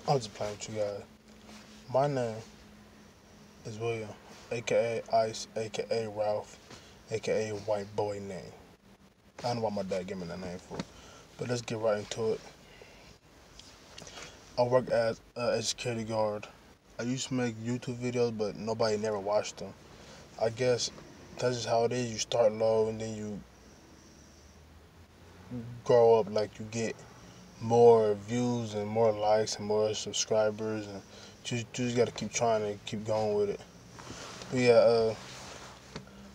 I'm just playing with you guys. My name is William, aka Ice, aka Ralph, aka White Boy Name. I don't know why my dad gave me that name for, but let's get right into it. I work as a security guard. I used to make YouTube videos, but nobody never watched them. I guess that's just how it is. You start low and then you grow up. Like you get more views and more likes and more subscribers, and you just gotta keep trying to keep going with it. But yeah,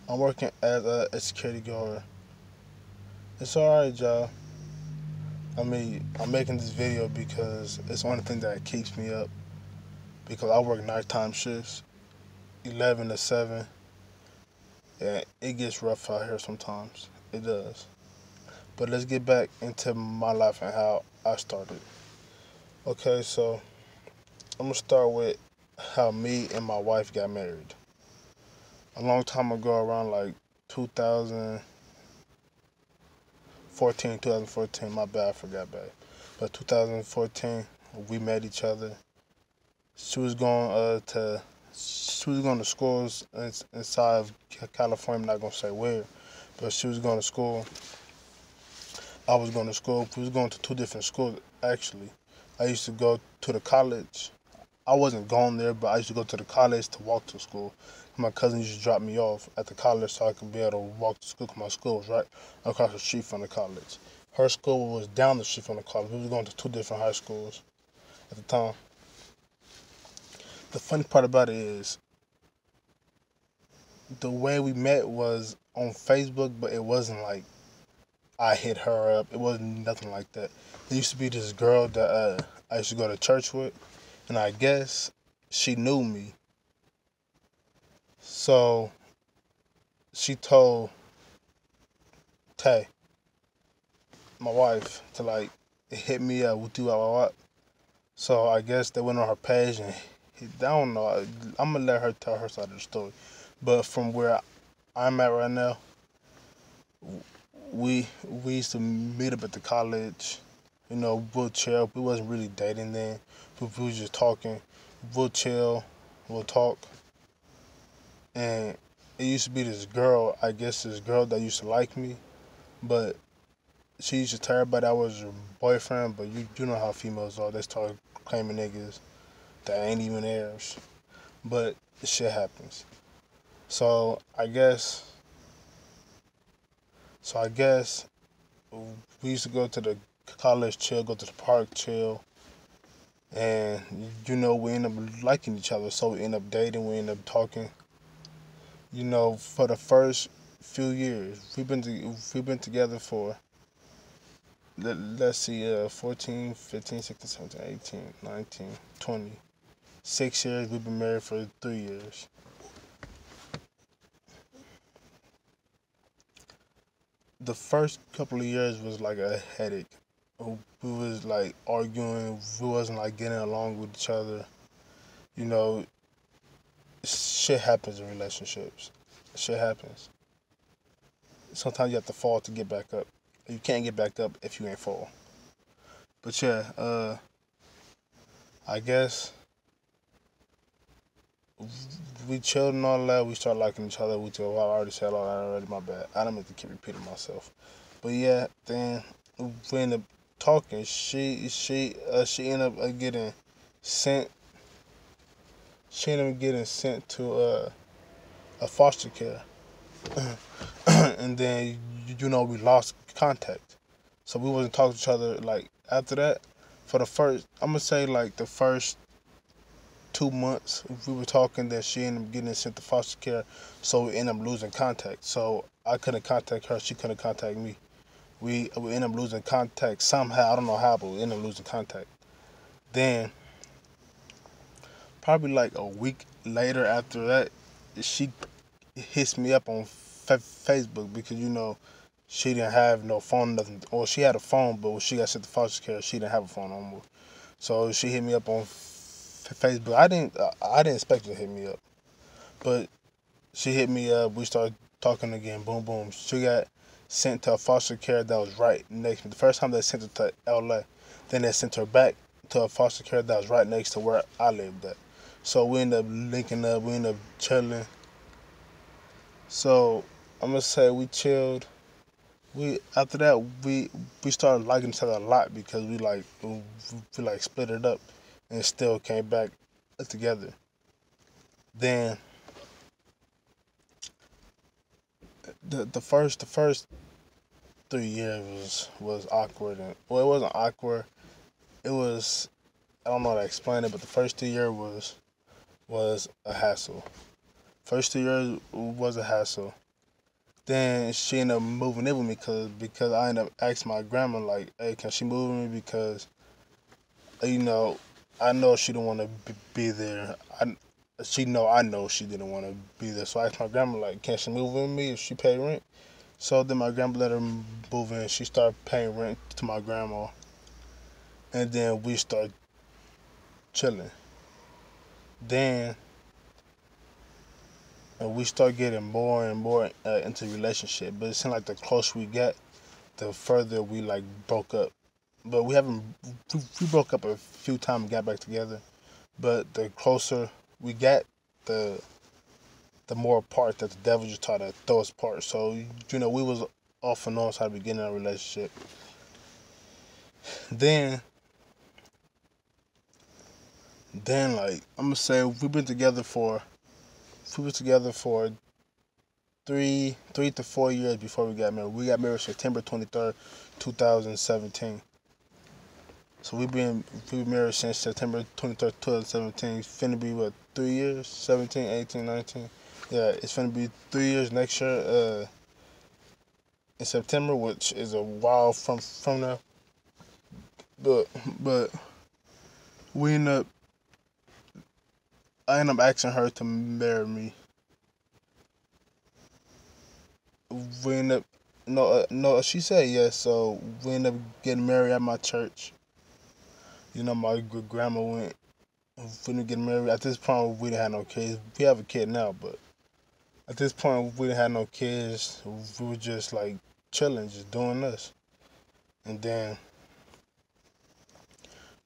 I'm working as a security guard. It's alright, y'all. I mean, I'm making this video because it's one thing that keeps me up. Because I work nighttime shifts, 11 to 7, and it gets rough out here sometimes. It does. But let's get back into my life and how I started. Okay, so I'm gonna start with how me and my wife got married. A long time ago, around like 2014, my bad, I forgot back. But 2014, we met each other. She was going to schools inside of California. I'm not gonna say where, but she was going to school. I was going to school. We was going to two different schools actually. I used to go to the college. I wasn't going there, but I used to go to the college to walk to school. My cousin used to drop me off at the college so I could be able to walk to school. 'Cause my school was right across the street from the college. Her school was down the street from the college. We was going to two different high schools at the time. The funny part about it is the way we met was on Facebook, but it wasn't like I hit her up. It wasn't nothing like that. There used to be this girl that I used to go to church with, and I guess she knew me. So she told Tay, my wife, to like hit me up with what. So I guess they went on her page and I don't know. I'm gonna let her tell her side of the story. But from where I'm at right now, we used to meet up at the college. You know, we'll chill. We wasn't really dating then. We was just talking. We'll chill. We'll talk. And it used to be this girl. I guess this girl that used to like me, but she used to tell everybody I was her boyfriend. But you know how females are. They start claiming niggas that ain't even theirs. But shit happens. So I guess. So I guess we used to go to the college chill, go to the park chill, and you know we end up liking each other. So we end up dating, we end up talking. You know, for the first few years, we've been together for let's see, 14, 15, 16, 17, 18, 19, 20. 6 years. We've been married for 3 years. The first couple of years was like a headache. We was like arguing. We wasn't like getting along with each other. You know, shit happens in relationships. Shit happens. Sometimes you have to fall to get back up. You can't get back up if you ain't fall. But yeah, I guess we chilled and all that. We started liking each other. Well, I already said all that already. My bad. I don't mean to keep repeating myself. But yeah, then we ended up talking. She ended up getting sent. She ended up getting sent to a foster care, and then you know we lost contact. So we wasn't talking to each other like after that. For the first, I'm gonna say like the first 2 months we were talking. That she ended up getting sent to foster care, so we ended up losing contact. So I couldn't contact her. She couldn't contact me. We ended up losing contact somehow. I don't know how, but we ended up losing contact. Then probably like a week later after that, she hits me up on Facebook because you know she didn't have no phone, nothing. Or she had a phone, but when she got sent to foster care, she didn't have a phone no more. So she hit me up on Facebook. I didn't expect her to hit me up, but she hit me up. We started talking again. Boom, boom. She got sent to a foster care that was right next to me. The first time they sent her to LA, then they sent her back to a foster care that was right next to where I lived at. So we ended up linking up. We ended up chilling. So I'm gonna say we chilled. We after that we started liking each other a lot because we like split it up and still came back together. Then the first 3 years was awkward, and well, it wasn't awkward. It was, I don't know how to explain it, but the first 2 years was a hassle. First 2 years was a hassle. Then she ended up moving in with me because I ended up asking my grandma like, hey, can she move with me because you know I know she didn't want to be there. I know she didn't want to be there. So I asked my grandma like, can she move with me if she pay rent? So then my grandma let her move in. She started paying rent to my grandma, and then we started chilling. Then we start getting more and more into relationship. But it seemed like the closer we got, the further we like broke up. But we haven't we broke up a few times and got back together. But the closer we got, the the more apart that the devil just tried to throw us apart. So we was off and on, so the beginning of a relationship. Then like I'm gonna say we were together for 3 to 4 years before we got married. We got married September 23rd, 2017. So we been married since September 23rd, 2017. It's finna be what, 3 years? 17, 18, 19. Yeah, it's finna be 3 years next year, in September, which is a while from now. But we end up I end up asking her to marry me. We end up no, she said yes. So we end up getting married at my church. My grandma went. We ended up getting married. At this point, we didn't have no kids. We have a kid now, but at this point, we didn't have no kids. We were just like chilling, just doing us. And then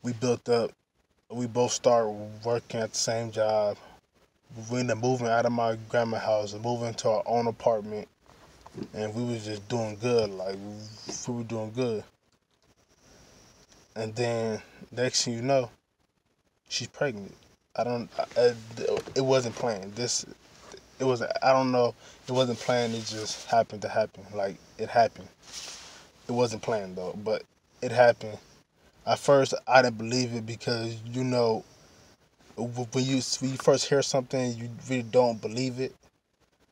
we built up. We both started working at the same job. We ended up moving out of my grandma's house and moving to our own apartment. And we was just doing good. Like, we were doing good. And then next thing you know, she's pregnant. I don't. It wasn't planned. It was. I don't know. It wasn't planned. It just happened to happen. Like, it happened. It wasn't planned though, but it happened. At first, I didn't believe it because when you first hear something, you really don't believe it.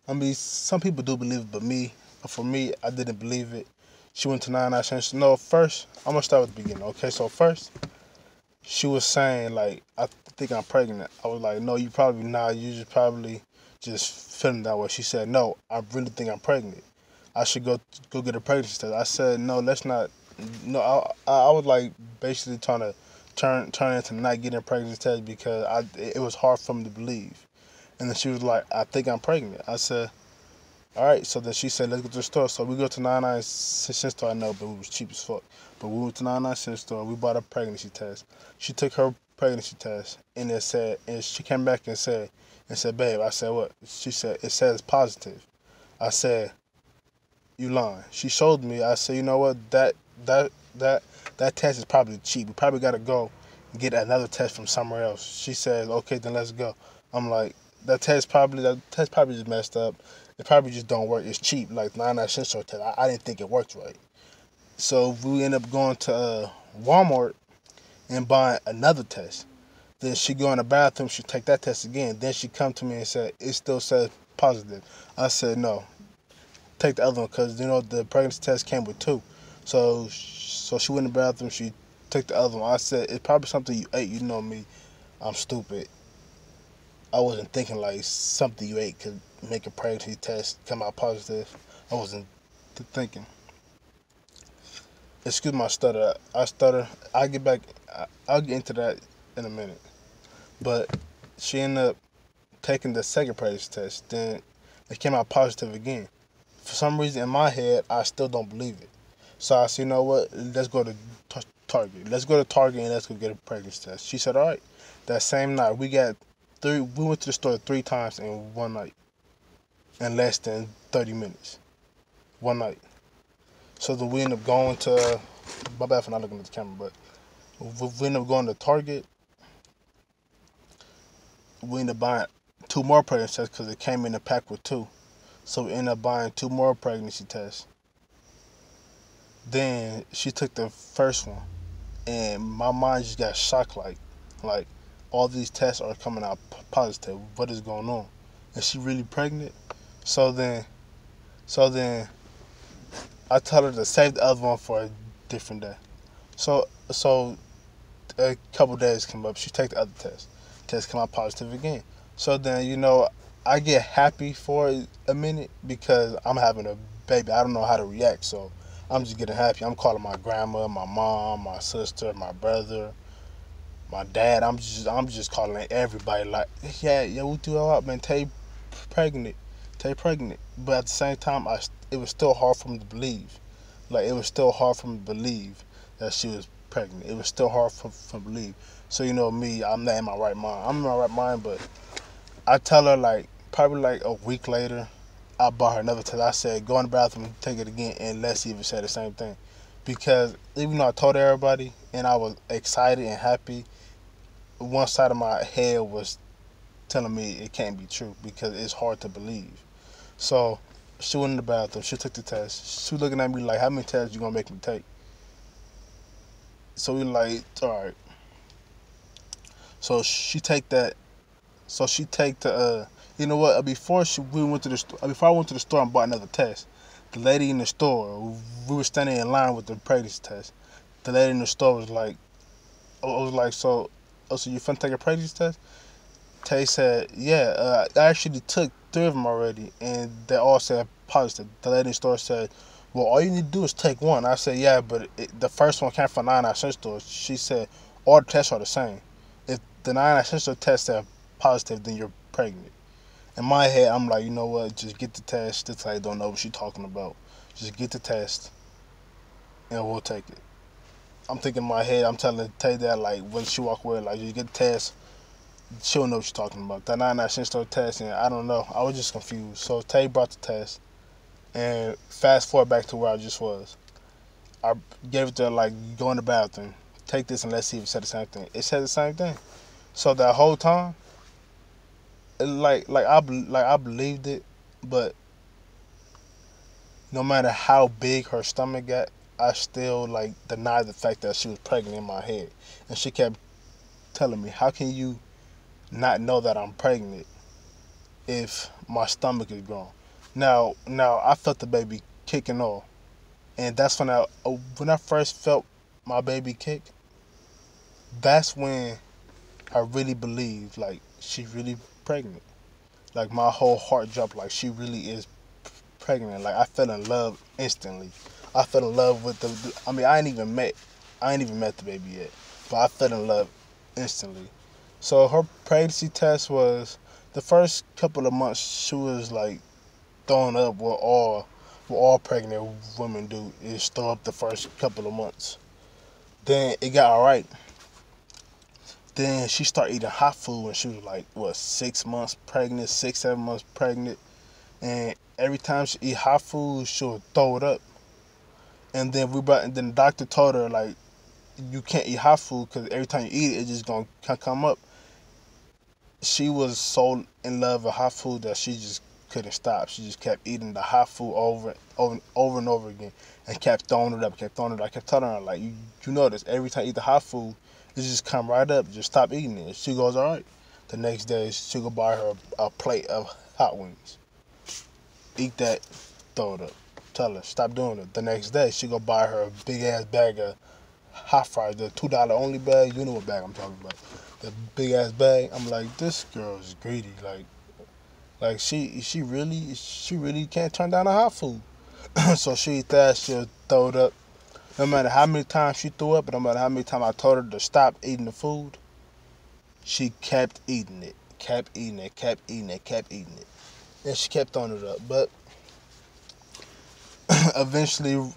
I mean, some people do believe it, but for me, I didn't believe it. She went to Nine Cents. No, first, I'm gonna start with the beginning. Okay, so first, she was saying like, I think I'm pregnant. I was like, no, you probably not. You just probably just feeling that way. She said, no, I really think I'm pregnant. I should go get a pregnancy test. I said, no, let's not. No, I was like basically trying to turn into not getting a pregnancy test because it was hard for me to believe. And then she was like, I think I'm pregnant. I said, all right. So then she said, let's go to the store. So we go to 99 cent store. I know, but it was cheap as fuck. But we went to 99 cent store. We bought a pregnancy test. She took her pregnancy test, and she came back and said, babe. I said, what? She said, it says positive. I said, you lying. She showed me. I said, you know what? That that that test is probably cheap. We probably gotta go and get another test from somewhere else. She says, okay, then let's go. I'm like, that test probably just messed up. It probably just don't work. It's cheap, like 99 cent store test. I didn't think it worked right. So we end up going to Walmart and buying another test. Then she go in the bathroom. She take that test again. Then she come to me and said, it still says positive. I said, no, take the other one because the pregnancy test came with two. So she went in the bathroom. She took the other one. I said, it's probably something you ate. You know me, I'm stupid. I wasn't thinking like something you ate could make a pregnancy test come out positive. I wasn't thinking. Excuse my stutter. I stutter. I'll get back. I'll get into that in a minute. But she ended up taking the second pregnancy test. Then it came out positive again. For some reason in my head, I still don't believe it. So I said, you know what? Let's go to Target. Let's go to Target and let's go get a pregnancy test. She said, all right. That same night, we went to the store 3 times in one night, in less than 30 minutes. One night. So then we end up going to, my bad for not looking at the camera, but we end up going to Target. We end up buying 2 more pregnancy tests because it came in a pack with 2. So we ended up buying 2 more pregnancy tests. Then she took the first one, and my mind just got shocked. Like all these tests are coming out positive. What is going on? Is she really pregnant? So then I tell her to save the other one for a different day. So a couple days come up. She take the other test. Test come out positive again. So then I get happy for a minute because I'm having a baby. I don't know how to react, so I'm just getting happy. I'm calling my grandma, my mom, my sister, my brother, my dad. I'm just calling everybody like, yeah, we do all up, man. Tay pregnant, pregnant. But at the same time, it was still hard for me to believe. Like, it was still hard for me to believe that she was pregnant. It was still hard for me to believe. So me, I'm not in my right mind. I'm in my right mind, but I tell her probably a week later, I bought her another test. I said, go in the bathroom, take it again, and let's see if it said the same thing. Because even though I told everybody and I was excited and happy, one side of my head was telling me it can't be true because it's hard to believe. So she went in the bathroom. She took the test. She was looking at me like, how many tests you going to make me take? So we like, all right. So she take that. So she take the, you know what? Before I went to the store and bought another test, the lady in the store, we were standing in line with the pregnancy test. The lady in the store was like, so you finna take a pregnancy test? Tay said, yeah, I actually took 3 of them already, and they all said positive. The lady in the store said, well, all you need to do is take one. I said, yeah, but the first one came from 99 cent store. She said, all the tests are the same. If the 99 cent store test said positive, then you're pregnant. In my head, I'm like, you know what? Just get the test. This lady don't know what she's talking about. Just get the test, and we'll take it. I'm thinking in my head, I'm telling Tay that, when she walk away, just get the test. She'll know what she's talking about. That 99 cent store test, and I don't know. I was just confused. So Tay brought the test, and fast forward back to where I just was. I gave it to her, go in the bathroom, take this, and let's see if it said the same thing. It said the same thing. So that whole time, I believed it, but no matter how big her stomach got, I still denied the fact that she was pregnant in my head. And she kept telling me, how can you not know that I'm pregnant if my stomach is growing? Now I felt the baby kicking off, and that's when I first felt my baby kick. That's when I really believed she really pregnant. My whole heart dropped. She really is pregnant. I fell in love instantly. I fell in love with I ain't even met the baby yet, but I fell in love instantly. So her pregnancy test was, the first couple of months she was throwing up what all pregnant women do, is throw up the first couple of months. Then it got alright. Then she started eating hot food when she was 6 months pregnant, 7 months pregnant. And every time she eat hot food, she'll throw it up. And then the doctor told her, you can't eat hot food because every time you eat it, it's just going to come up. She was so in love with hot food that she just couldn't stop. She just kept eating the hot food over and over again, and kept throwing it up, I kept telling her, you notice every time you eat the hot food, it just come right up. Just stop eating it. She goes, all right. The next day, she'll go buy her a plate of hot wings. Eat that, throw it up. Tell her, stop doing it. The next day, she go buy her a big-ass bag of hot fries, the $2 only bag. You know what bag I'm talking about. The big-ass bag. I'm like, this girl is greedy. She really can't turn down the hot food. So she eat that, she'll throw it up. No matter how many times she threw up, no matter how many times I told her to stop eating the food, she kept eating it. Kept eating it. And she kept throwing it up. But eventually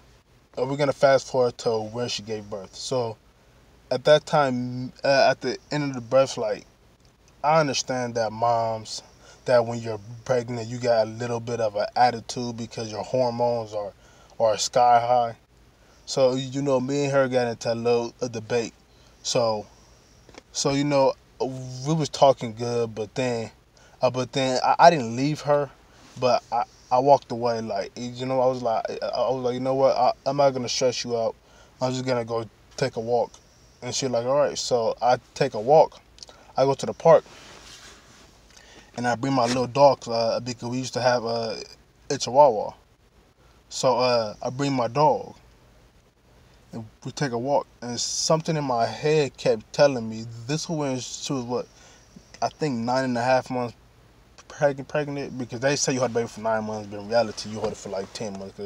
we're gonna fast forward to where she gave birth. So at that time, at the end of the birth, like I understand that moms, that when you're pregnant, you got a little bit of an attitude because your hormones are sky high. So me and her got into a little debate. So we was talking good, but then I didn't leave her, but I walked away. Like I was like, you know what? I'm not gonna stress you out. I'm just gonna go take a walk. And she like, all right. So I take a walk. I go to the park and I bring my little dog because we used to have a Chihuahua. So I bring my dog and we take a walk. And something in my head kept telling me this was when she was what, I think 9.5 months pregnant, because they say you had a baby for 9 months, but in reality you had it for like 10 months.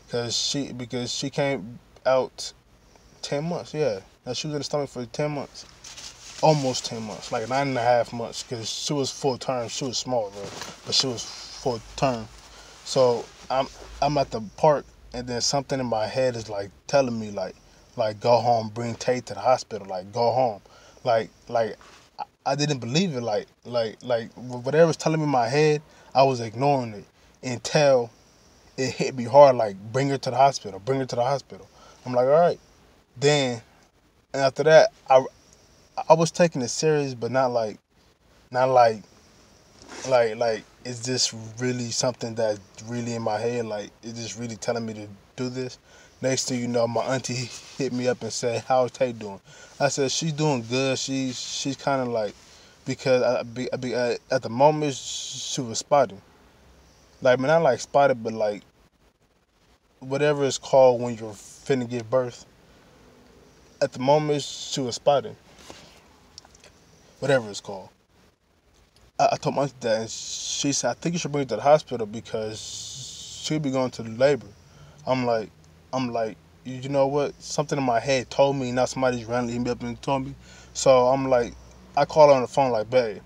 Because she came out 10 months. Yeah, now she was in the stomach for 10 months, almost 10 months, like 9.5 months, because she was full term. She was small, bro, but she was full term. So I'm at the park, and then something in my head is like telling me like go home, bring Tate to the hospital, like go home, like I didn't believe it, like whatever was telling me in my head, I was ignoring it until it hit me hard, like bring her to the hospital, bring her to the hospital. I'm like, all right. Then after that, I was taking it serious, but not like is this really something that's really in my head? Like, is this really telling me to do this? Next thing you know, my auntie hit me up and said, "How's Tay doing?" I said, "She's doing good. She's kind of like, because at the moment she was spotting, like, man, not like spotted, but like whatever it's called when you're finna give birth. At the moment she was spotting, whatever it's called." I told my auntie that, and she said, "I think you should bring her to the hospital because she'll be going to labor." I'm like, you know what? Something in my head told me, now somebody's randomly hit me up and told me. So I'm like, I call her on the phone like, babe,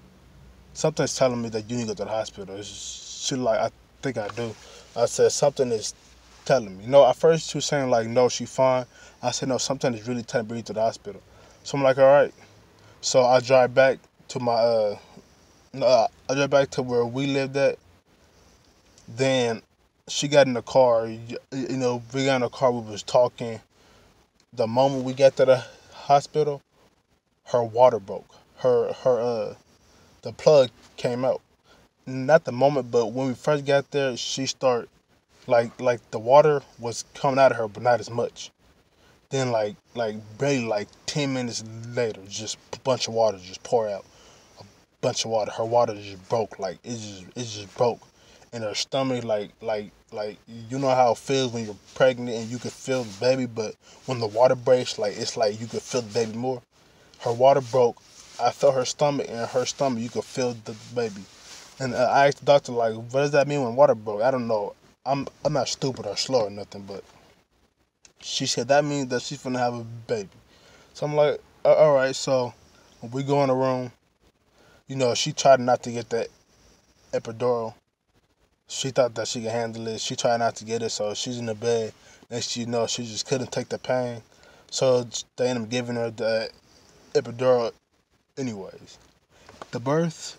something's telling me that you need to go to the hospital. She like, I think I do. I said, something is telling me. No, at first she was saying like, no, she fine. I said, no, something is really telling me to bring you to the hospital. So I'm like, all right. So I drive back to my I drive back to where we lived at. Then she got in the car. We got in the car. We was talking. The moment we got to the hospital, her water broke. The plug came out. Not the moment, but when we first got there, she started like the water was coming out of her, but not as much. Then like barely like 10 minutes later, just a bunch of water just pour out. Bunch of water. Her water just broke. Like it just broke. And her stomach, like you know how it feels when you're pregnant and you can feel the baby, but when the water breaks, like it's like you could feel the baby more. Her water broke. I felt her stomach, and her stomach you could feel the baby. And I asked the doctor, like, what does that mean when water broke? I don't know. I'm not stupid or slow or nothing, but she said that means that she's gonna have a baby. So I'm like, all right. So when we go in the room, she tried not to get that epidural. She thought that she could handle it. She tried not to get it, so she's in the bed. Next thing you know, she just couldn't take the pain. So they ended up giving her the epidural anyways. The birth,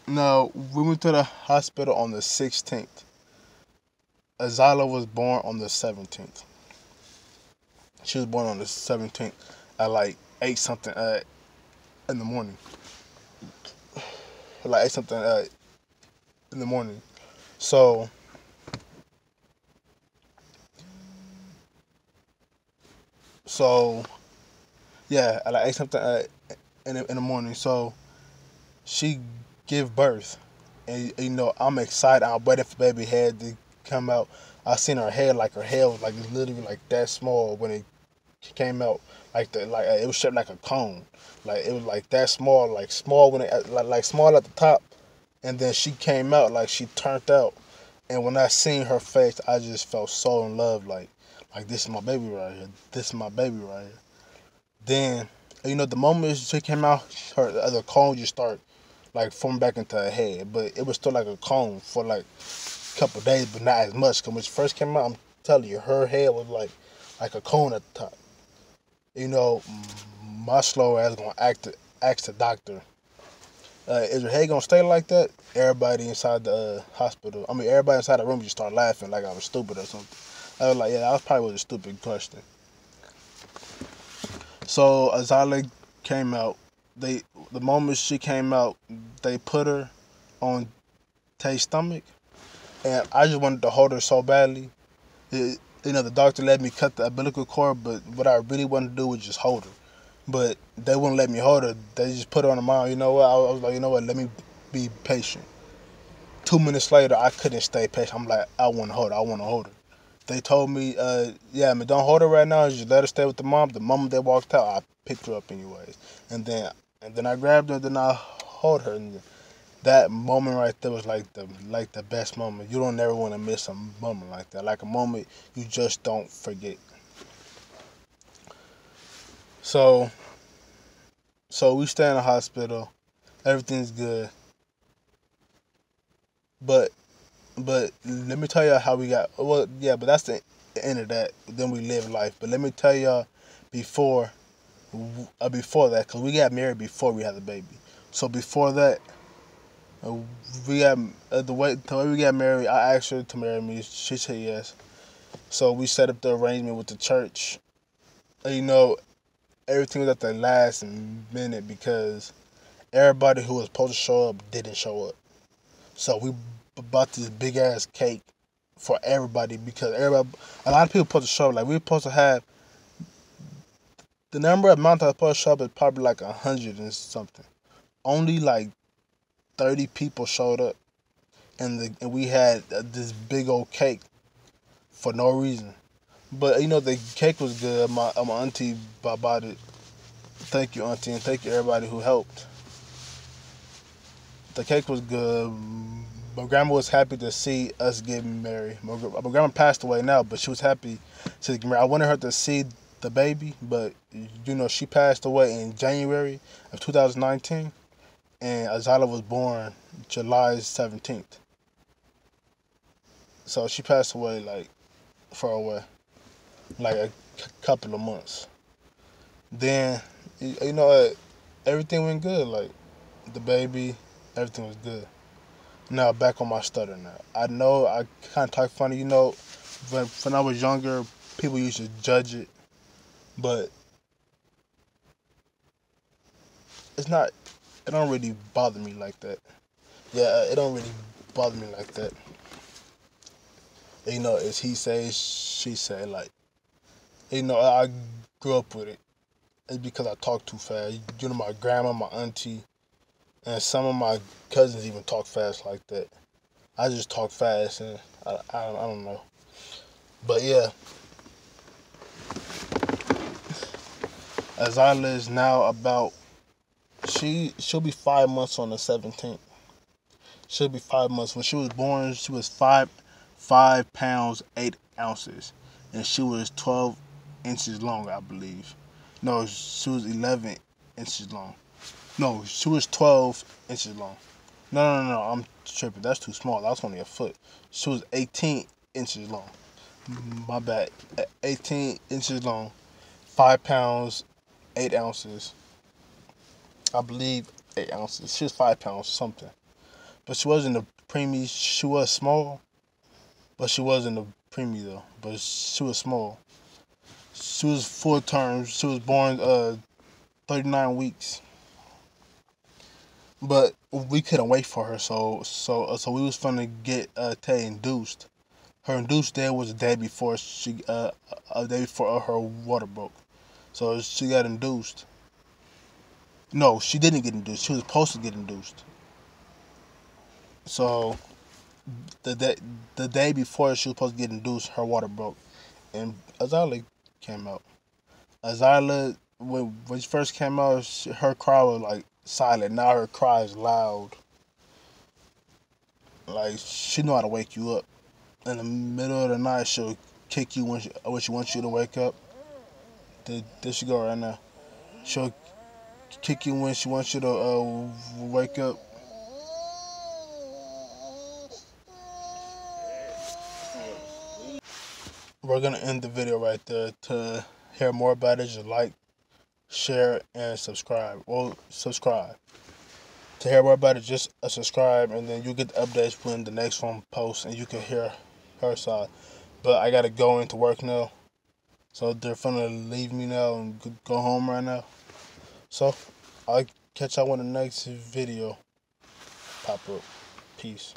no, we went to the hospital on the 16th. Azala was born on the 17th. She was born on the 17th at like 8 something in the morning. Like 8 something in the morning. So yeah, at like 8 something in the morning. So she give birth, and I'm excited. I'm waiting for baby head to come out. I seen her head, like her head was like literally like that small when it came out, like it was shaped like a cone, like it was like that small, like small when it like small at the top, and then she came out like she turned out. And when I seen her face, I just felt so in love, like this is my baby right here. This is my baby right here. Then, the moment she came out, her the cone just started like forming back into her head, but it was still like a cone for like a couple of days, but not as much. Cause when she first came out, I'm telling you, her head was like a cone at the top. You know, my slow ass gonna ask the doctor, is her head gonna stay like that? Everybody inside the hospital, everybody inside the room just started laughing like I was stupid or something. I was like, yeah, that probably was a stupid question. So Azalea came out. The moment she came out, they put her on Tay's stomach, and I just wanted to hold her so badly. The doctor let me cut the umbilical cord, but what I really wanted to do was just hold her. But they wouldn't let me hold her. They just put her on the mound. You know what? I was like, you know what? Let me be patient. 2 minutes later, I couldn't stay patient. I'm like, I want to hold her. I want to hold her. They told me, yeah, don't hold her right now. Just let her stay with the mom. The moment they walked out, I picked her up anyways. And then I grabbed her. And then I hold her. And that moment right there was like the best moment. You don't never want to miss a moment like that. Like a moment you just don't forget. So we stay in the hospital. Everything's good. But let me tell y'all how we got. Well, yeah, but that's the end of that. Then we live life. But let me tell y'all before that, because we got married before we had the baby. So before that, we got the way we got married. I asked her to marry me. She said yes. So we set up the arrangement with the church. Everything was at the last minute because everybody who was supposed to show up didn't show up. So we bought this big ass cake for everybody because a lot of people supposed to show up. Like we were supposed to have the number of amount that was supposed to show up is probably like 100 and something. Only like 30 people showed up, and we had this big old cake for no reason. But the cake was good. My auntie bought it. Thank you, auntie, and thank you everybody who helped. The cake was good. My grandma was happy to see us getting married. My grandma passed away now, but she was happy to get married. I wanted her to see the baby, but she passed away in January of 2019, and Azala was born July 17th. So she passed away like far away, like a couple of months. Then everything went good. Like the baby, everything was good. Now back on my stutter now. I know I kind of talk funny. When I was younger, people used to judge it, but it's not. It don't really bother me like that. Yeah, it don't really bother me like that. It's he say, she say. Like, I grew up with it. It's because I talk too fast. My grandma, my auntie, and some of my cousins even talk fast like that. I just talk fast, and I don't know. But yeah, Azala is now about, she'll be 5 months on the 17th. She'll be 5 months. When she was born, she was 5 pounds 8 ounces, and she was 12 inches long, I believe. No, she was 11 inches long. No, she was 12 inches long. No, I'm tripping. That's too small. That's only a foot. She was 18 inches long. My bad. 18 inches long. 5 pounds 8 ounces. I believe 8 ounces. She was 5 pounds something. But she wasn't a preemie. She was small, but she wasn't a preemie though. But she was small. She was full term. She was born 39 weeks. But we couldn't wait for her, so we was finna get Tay induced. Her induced day was the day before a day before her water broke. So she got induced. No, she didn't get induced. She was supposed to get induced. So the day before she was supposed to get induced, her water broke, and Azalea came out. Azalea, when she first came out, her cry was like silent. Now her cry is loud. Like she know how to wake you up. In the middle of the night, she'll kick you when she wants you to wake up. There she go right now. She'll kick you when she wants you to wake up. we're gonna end the video right there. To hear more about it, just like, share, and subscribe. Well, subscribe. To hear more about it, just subscribe, and then you get the updates when the next one posts, and you can hear her side. But I gotta go into work now, so they're finna leave me now and go home right now. So I'll catch y'all when the next video pop up. Peace.